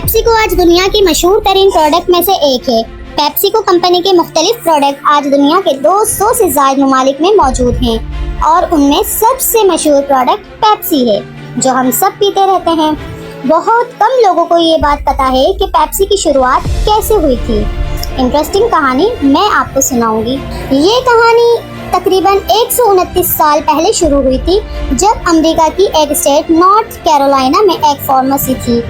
Pepsi को आज दुनिया की मशहूर तरीन प्रोडक्ट में से एक है। पेप्सी को कंपनी के मुख्तलिफ प्रोडक्ट आज दुनिया के 200 से ज्यादा ममालिक में मौजूद हैं और उनमें सबसे मशहूर प्रोडक्ट पेप्सी है जो हम सब पीते रहते हैं। बहुत कम लोगों को ये बात पता है कि पेप्सी की शुरुआत कैसे हुई थी। इंटरेस्टिंग कहानी मैं आपको सुनाऊंगी। ये कहानी तकरीबन 129 साल पहले शुरू हुई थी जब अमेरिका की एक स्टेट नॉर्थ कैरोलिना में एक फार्मेसी थी।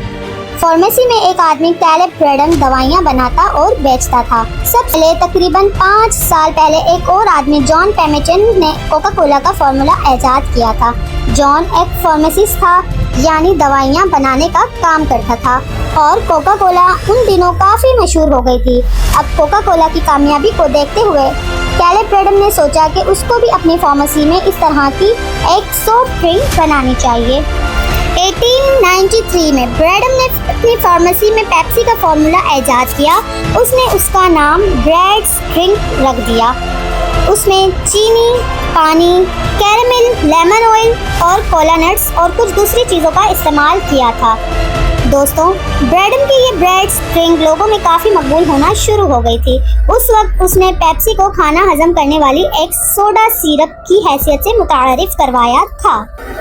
फार्मेसी में एक आदमी कैलेब ब्रेडन दवाइयाँ बनाता और बेचता था। सब पहले तकरीबन 5 साल पहले एक और आदमी जॉन पेमेटन ने कोका कोला का फार्मूला ईजाद किया था। जॉन एक फार्मासिस्ट था, यानी दवाइयाँ बनाने का काम करता था और कोका कोला उन दिनों काफी मशहूर हो गई थी। अब कोका कोला की कामयाबी को देखते हुए कैलेब ब्रेडन ने सोचा कि उसको भी अपनी फार्मेसी में इस तरह की एक सॉफ्ट ड्रिंक बनानी चाहिए। 1893 में ब्रेडन ने अपनी फार्मेसी में पेप्सी का फार्मूला ईजाद किया। उसने उसका नाम ब्रेड्स ड्रिंक रख दिया। उसमें चीनी, पानी, कैरेमल, लेमन ऑयल और कोला नट्स और कुछ दूसरी चीज़ों का इस्तेमाल किया था। दोस्तों, ब्रेडन की ये ब्रेड्स ड्रिंक लोगों में काफ़ी मकबूल होना शुरू हो गई थी। उस वक्त उसने पेप्सी को खाना हजम करने वाली एक सोडा सिरप की हैसियत से मुतारिफ करवाया था।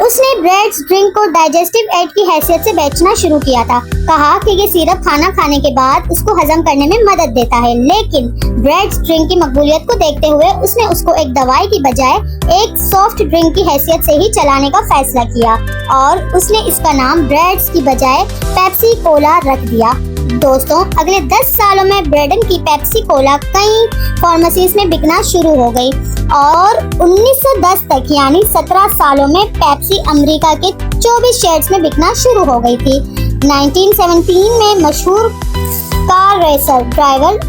उसने ब्रेड्स ड्रिंक को डाइजेस्टिव एड की हैसियत से बेचना शुरू किया था। कहा कि ये सिरप खाना खाने के बाद उसको हजम करने में मदद देता है। लेकिन ब्रेड्स ड्रिंक की मकबूलियत को देखते हुए उसने उसको एक दवाई की बजाय एक सॉफ्ट ड्रिंक की हैसियत से ही चलाने का फैसला किया और उसने इसका नाम ब्रेड्स की बजाय पेप्सी कोला रख दिया। दोस्तों, अगले 10 सालों में ब्रेडन की पेप्सी कोला कई फार्मेसीज में बिकना शुरू हो गई और 1910 तक यानी 17 सालों में पेप्सी अमेरिका के 24 शहरों में बिकना शुरू हो गई थी। 1917 में मशहूर कार रेसर ड्राइवर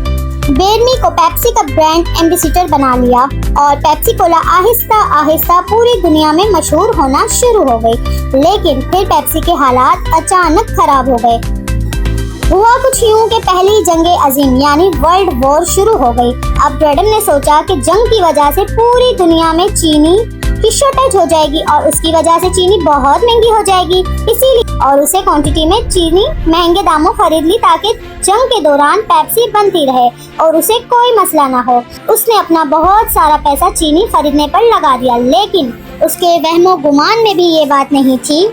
बेरनी को पेप्सी का ब्रांड एम्बेसडर बना लिया और पेप्सी कोला आहिस्ता आहिस्ता पूरी दुनिया में मशहूर होना शुरू हो गई। लेकिन फिर पेप्सी के हालात अचानक खराब हो गए। हुआ कुछ यूं कि पहली जंगे अजीम यानी वर्ल्ड वॉर शुरू हो गई। अब ब्रेडन ने सोचा कि जंग की वजह से पूरी दुनिया में चीनी की शॉर्टेज हो जाएगी और उसकी वजह से चीनी बहुत महंगी हो जाएगी। इसीलिए और उसे क्वांटिटी में चीनी महंगे दामों खरीद ली ताकि जंग के दौरान पेप्सी बनती रहे और उसे कोई मसला ना हो। उसने अपना बहुत सारा पैसा चीनी खरीदने पर लगा दिया। लेकिन उसके वहमो गुमान में भी ये बात नहीं थी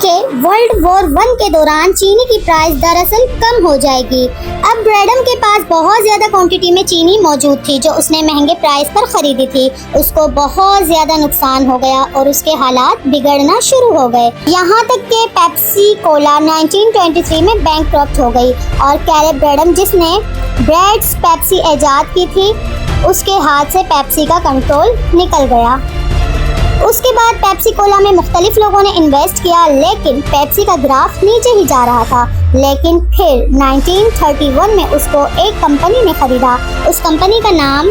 कि वर्ल्ड वॉर 1 के दौरान चीनी की प्राइस दरअसल कम हो जाएगी। अब ब्रेडन के पास बहुत ज्यादा क्वांटिटी में चीनी मौजूद थी जो उसने महंगे प्राइस पर खरीदी थी। उसको बहुत ज्यादा नुकसान हो गया और उसके हालात बिगड़ना शुरू हो गए। यहाँ तक कि पेप्सी कोला 1923 में बैंकक्रप्ट हो गई और कैलेब ब्रेडन जिसने ब्रेड्स पेप्सी ईजाद की थी उसके हाथ से पेप्सी का कंट्रोल निकल गया। उसके बाद पेप्सी कोला में मुख्तलिफ लोगों ने इन्वेस्ट किया लेकिन पेप्सी का ग्राफ नीचे ही जा रहा था। लेकिन फिर 1931 में उसको एक कंपनी ने खरीदा। उस कंपनी का नाम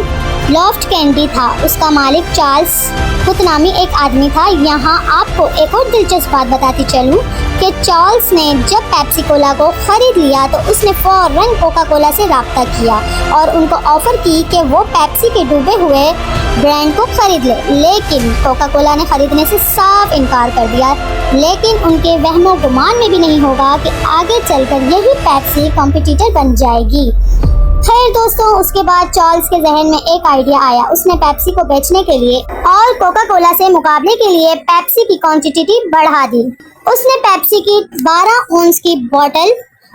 लॉफ्ट कैंडी था। उसका मालिक चार्ल्स कुत नामी एक आदमी था। यहाँ आपको एक और दिलचस्प बात बताती चलूँ कि चार्ल्स ने जब पेप्सी कोला को खरीद लिया तो उसने फौरन कोका कोला से राब्ता किया और उनको ऑफर की कि वो पेप्सी के डूबे हुए ब्रांड को खरीद ले। लेकिन कोका कोला ने खरीदने से साफ इनकार कर दिया। लेकिन उनके वहमो गुमान में भी नहीं होगा कि आगे चलकर यही पेप्सी कॉम्पिटिटर बन जाएगी। खैर दोस्तों, उसके बाद चार्ल्स के जहन में एक आइडिया आया। उसने पेप्सी को बेचने के लिए और कोका कोला से मुकाबले के लिए पेप्सी की क्वांटिटी बढ़ा दी। उसने पेप्सी की 12 ऑन्स की बोतल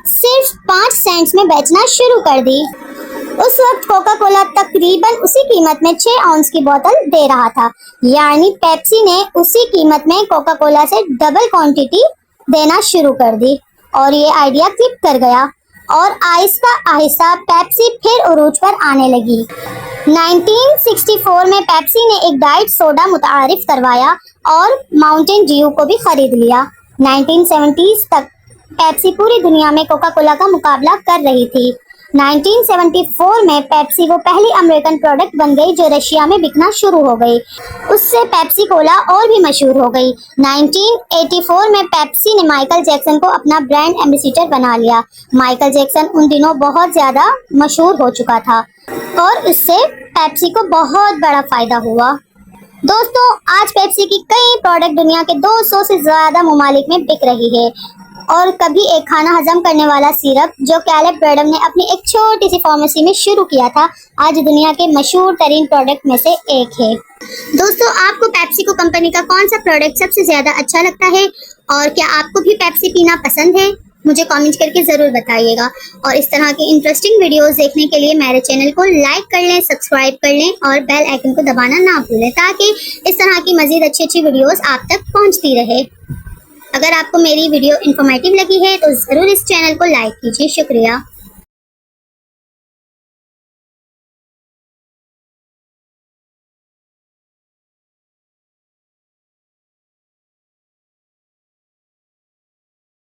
सिर्फ 5 सेंट्स में बेचना शुरू कर दी। उस वक्त कोका कोला तकरीबन उसी कीमत में 6 ऑन्स की बोतल दे रहा था, यानी पेप्सी ने उसी कीमत में कोका कोला से डबल क्वांटिटी देना शुरू कर दी और ये आइडिया क्लिक कर गया और आहिस्ता आहिस्ता पेप्सी फिर उरूज पर आने लगी। 1964 में पेप्सी ने एक डाइट सोडा मुतारिफ करवाया और माउंटेन ड्यू को भी खरीद लिया। 1970s तक पेप्सी पूरी दुनिया में कोका कोला का मुकाबला कर रही थी। 1974 में पेप्सी वो पहली अमेरिकन प्रोडक्ट बन गई जो रशिया में बिकना शुरू हो गई। उससे पेप्सी कोला और भी मशहूर हो गई। 1984 में पेप्सी ने माइकल जैक्सन को अपना ब्रांड एम्बेसडर बना लिया। माइकल जैक्सन उन दिनों बहुत ज़्यादा मशहूर हो चुका था और इससे पेप्सी को बहुत बड़ा फ़ायदा हुआ। दोस्तों, आज पेप्सी की कई प्रोडक्ट दुनिया के 200 से ज़्यादा ममालिक में बिक रही है। और कभी एक खाना हजम करने वाला सिरप जो कैलेब ब्रैडम ने अपनी एक छोटी सी फार्मेसी में शुरू किया था, आज दुनिया के मशहूर तरीन प्रोडक्ट में से एक है। दोस्तों, आपको पेप्सिको कंपनी का कौन सा प्रोडक्ट सबसे ज्यादा अच्छा लगता है और क्या आपको भी पेप्सी पीना पसंद है? मुझे कमेंट करके ज़रूर बताइएगा। और इस तरह की इंटरेस्टिंग वीडियोस देखने के लिए मेरे चैनल को लाइक कर लें, सब्सक्राइब कर लें और बेल आइकन को दबाना ना भूलें ताकि इस तरह की मज़ीद अच्छी वीडियोस आप तक पहुंचती रहे। अगर आपको मेरी वीडियो इन्फॉर्मेटिव लगी है तो ज़रूर इस चैनल को लाइक कीजिए। शुक्रिया।